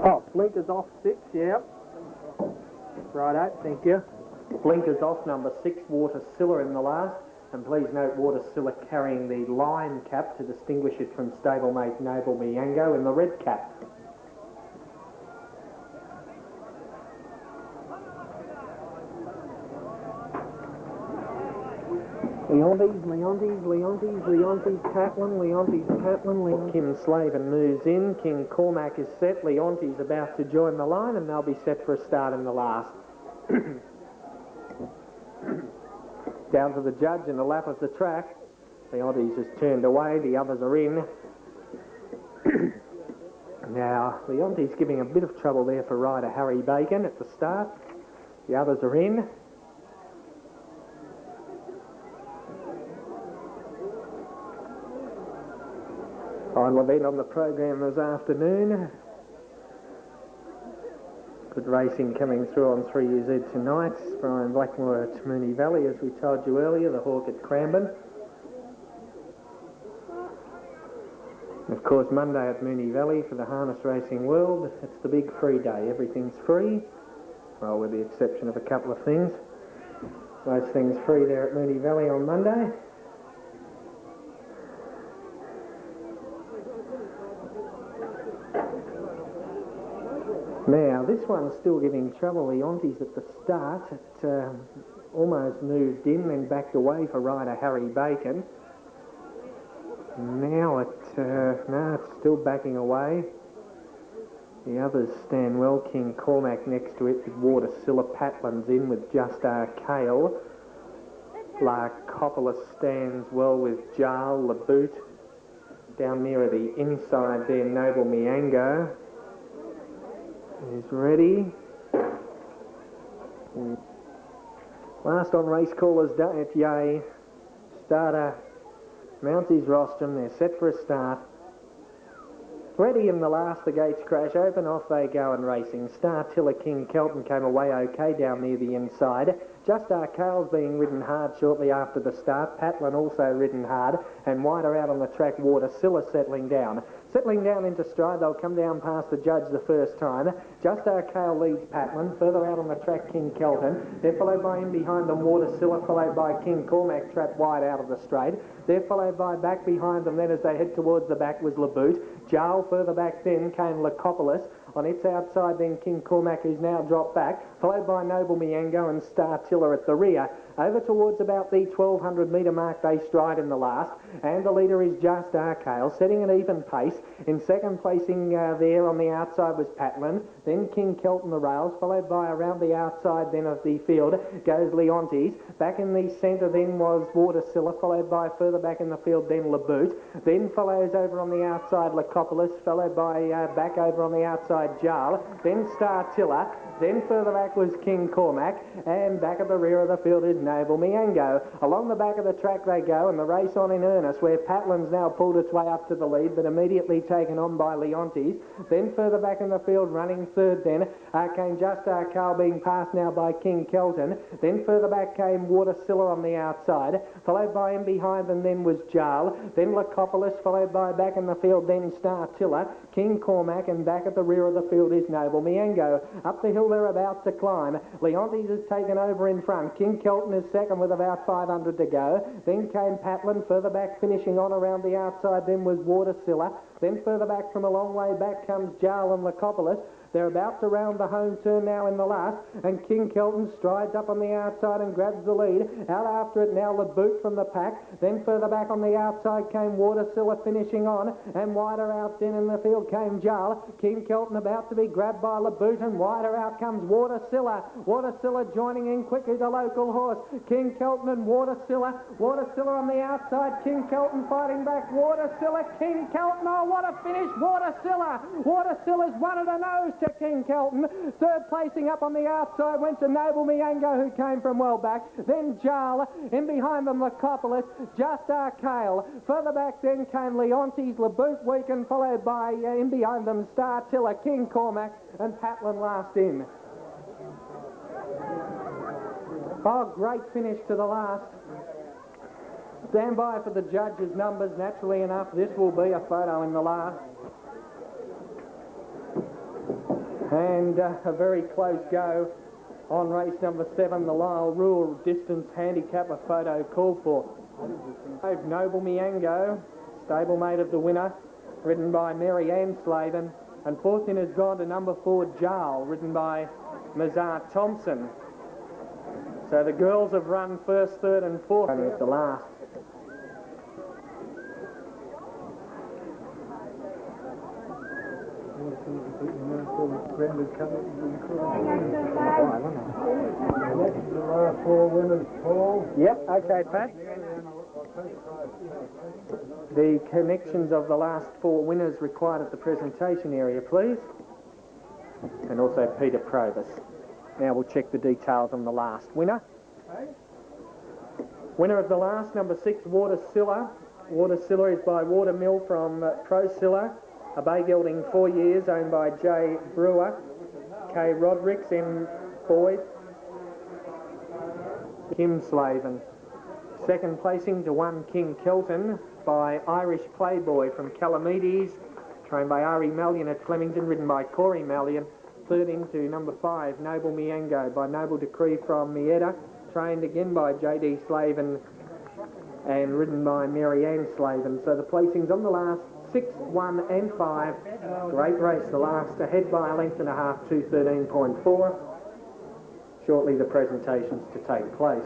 Oh, blinkers off 6, yeah. Righto, thank you. Blinkers off, number 6, Watersilla in the last. And please note Watersilla carrying the lime cap to distinguish it from stablemate Noble Miango in the red cap. Leontes, Catlin. Kim Slaven moves in. King Cormac is set. Leontes about to join the line, and they'll be set for a start in the last. Down to the judge in the lap of the track. Leontes has turned away. The others are in. Now, Leontes giving a bit of trouble there for rider Harry Bacon at the start. The others are in. Final event on the program this afternoon. Good racing coming through on 3UZ tonight. Brian Blackmore at Moonee Valley, as we told you earlier, the Hawk at Cranbourne. Of course, Monday at Moonee Valley for the harness racing world. It's the big free day. Everything's free, well, with the exception of a couple of things. Most things free there at Moonee Valley on Monday. Now, this one's still giving trouble. Leontes at the start. It almost moved in, then backed away for rider Harry Bacon. Now it's still backing away. The others stand well. King Cormac next to it with Watersilla. Patlin's in with Just Our Kale. Larkopolis stands well with Jarl, Laboot. Down nearer the inside there, Noble Miango is ready. Last on race callers day at Yea. Starter mounts his rostrum. They're set for a start. Ready in the last, the gates crash open, off they go and racing. Star Tiller King Kelton came away okay down near the inside. Just Our Kale's being ridden hard shortly after the start. Patlin also ridden hard, and wider out on the track, Watersilla settling down. Settling down into stride, they'll come down past the judge the first time. Just Our Kale leads Patlin. Further out on the track, King Kelton. They're followed by him behind them, Watersilla, followed by King Cormac, trapped wide out of the straight. They're followed by back behind them then as they head towards the back was Laboot. Jarl further back then came Larkopolis. On its outside then King Cormac, who's now dropped back, followed by Noble Miango and Star Tiller at the rear. Over towards about the 1200 metre mark they stride in the last, and the leader is Just Our Kale, setting an even pace. In second placing there on the outside was Patlin, then King Kelton the rails, followed by around the outside then of the field goes Leontes. Back in the centre then was Watersilla, followed by further back in the field then Laboot. Then follows over on the outside Larkopolis, followed by back over on the outside Jarl, then Star Tiller. Then further back was King Cormac, and back at the rear of the field is Noble Miango. Along the back of the track they go, and the race on in earnest, where Patlin's now pulled its way up to the lead, but immediately taken on by Leontes. Then further back in the field, running third then, came Just Our Kale, being passed now by King Kelton. Then further back came Watersilla on the outside, followed by him behind them then was Jarl. Then Larkopolis, followed by back in the field then Star Tiller, King Cormac, and back at the rear of the field is Noble Miango. Up the hill they're about to climb. Leontes has taken over in front. King Kelton is second with about 500 to go. Then came Patlin, further back finishing on around the outside then was Watersilla. Then further back from a long way back comes Jarl and Larkopolis. They're about to round the home turn now in the last, and King Kelton strides up on the outside and grabs the lead. Out after it now Laboot from the pack. Then further back on the outside came Watersilla finishing on, and wider out then in the field came Jarl. King Kelton about to be grabbed by Laboot, and wider out comes Watersilla. Watersilla joining in quickly, the local horse. King Kelton and Watersilla. Watersilla on the outside. King Kelton fighting back. Watersilla, King Kelton. Oh, what a finish, Watersilla. Watersilla's one of the nose to King Kelton. Third placing up on the outside went to Noble Miango, who came from well back. Then Jarl. In behind them, Larkopolis. Just Our Kale. Further back then came Leontes, Laboot, Weaken, followed by in behind them Star Tiller, King Cormac, and Patlin last in. Oh, great finish to the last. Stand by for the judges' numbers. Naturally enough, this will be a photo in the last. And a very close go on race number 7, the Lyle Rural Distance Handicap, a photo called for. Noble Miango, stablemate of the winner, ridden by Mary Ann Slavin. And fourth in has gone to number 4, Jarl, ridden by Mazar Thompson. So the girls have run first, third and fourth. And it's the last. The last 4 winners, Paul. Yep, okay, Pat. The connections of the last 4 winners required at the presentation area, please. And also Peter Provis. Now we'll check the details on the last winner. Winner of the last, number 6, Watersilla. Watersilla is by Watermill from Procilla. A bay gelding, 4 years, owned by J. Brewer, K. Rodricks, M. Boyd, Kim Slavin. Second placing to 1 King Kelton by Irish Playboy from Calamedes, trained by Ari Mallion at Flemington, ridden by Corey Mallion. Third into number 5, Noble Miango by Noble Decree from Mieta, trained again by J.D. Slavin and ridden by Mary Ann Slavin. So the placings on the last, 6, 1 and 5. Great race, the last, ahead by a length and a half, 2:13.4. Shortly the presentations to take place.